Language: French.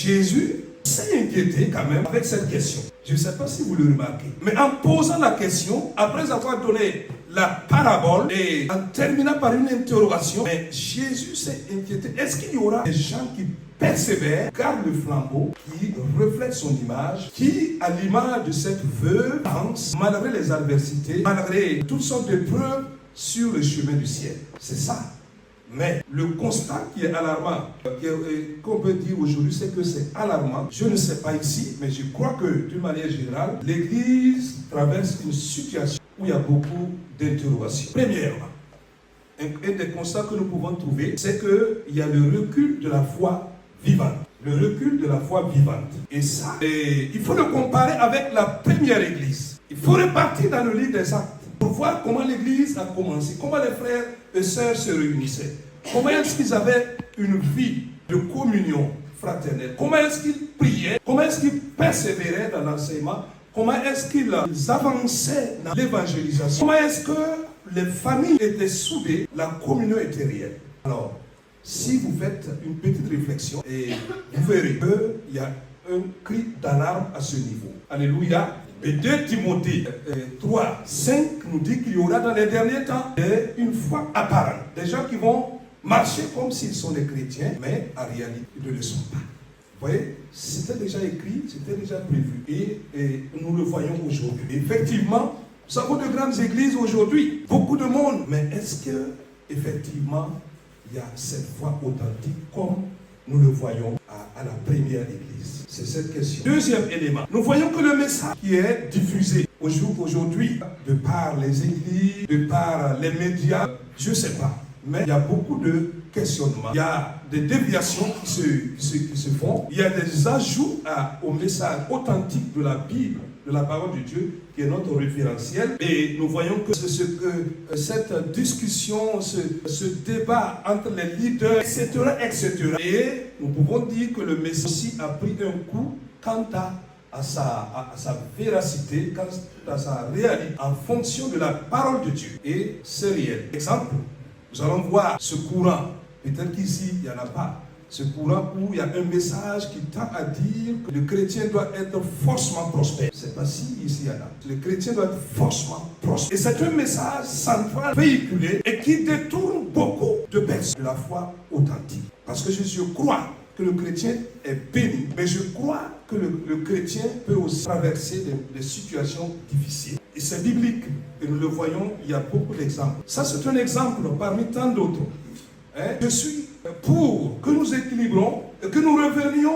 Jésus s'est inquiété quand même avec cette question. Je ne sais pas si vous le remarquez. Mais en posant la question, après avoir donné la parabole et en terminant par une interrogation, mais Jésus s'est inquiété. Est-ce qu'il y aura des gens qui persévèrent, gardent le flambeau, qui reflètent son image, qui, à l'image de cette veuve, avance malgré les adversités, malgré toutes sortes de preuves sur le chemin du ciel? C'est ça. Mais le constat qui est alarmant, qu'on peut dire aujourd'hui, c'est que c'est alarmant. Je ne sais pas ici, mais je crois que d'une manière générale, l'Église traverse une situation où il y a beaucoup d'interrogations. Premièrement, un des constats que nous pouvons trouver, c'est qu'il y a le recul de la foi vivante. Le recul de la foi vivante. Et ça, il faut le comparer avec la première Église. Il faut repartir dans le livre des Actes pour voir comment l'Église a commencé, comment les frères et sœurs se réunissaient, comment est-ce qu'ils avaient une vie de communion fraternelle, comment est-ce qu'ils priaient, comment est-ce qu'ils persévéraient dans l'enseignement, comment est-ce qu'ils avançaient dans l'évangélisation, comment est-ce que les familles étaient soudées, la communion était réelle. Alors, si vous faites une petite réflexion, et vous verrez qu'il y a un cri d'alarme à ce niveau. Alléluia. Et 2 Timothée 3, 5 nous dit qu'il y aura dans les derniers temps une foi apparente. Des gens qui vont marcher comme s'ils sont des chrétiens, mais en réalité, ils ne le sont pas. Vous voyez, c'était déjà écrit, c'était déjà prévu. Et nous le voyons aujourd'hui. Effectivement, nous avons de grandes églises aujourd'hui, beaucoup de monde. Mais est-ce que, effectivement, il y a cette foi authentique comme nous le voyons à la première église? C'est cette question. Deuxième élément, nous voyons que le message qui est diffusé aujourd'hui, de par les églises, de par les médias, je ne sais pas, mais il y a beaucoup de questionnements. Il y a des déviations qui se font. Il y a des ajouts au message authentique de la Bible, de la parole de Dieu, qui est notre référentiel. Et nous voyons que cette discussion, ce débat entre les leaders, etc., etc. Et nous pouvons dire que le message aussi a pris un coup quant à sa véracité, quant à sa réalité, en fonction de la parole de Dieu. Et c'est réel. Exemple, nous allons voir ce courant. Peut-être qu'ici, il n'y en a pas. Ce courant où il y a un message qui tend à dire que le chrétien doit être forcément prospère. C'est pas si ici il y en a. Le chrétien doit être forcément prospère. Et c'est un message central véhiculé et qui détourne beaucoup de personnes de la foi authentique. Parce que je crois que le chrétien est béni, mais je crois que le chrétien peut aussi traverser des situations difficiles. Et c'est biblique. Et nous le voyons, il y a beaucoup d'exemples. Ça, c'est un exemple parmi tant d'autres. Je suis pour que nous équilibrons et que nous revenions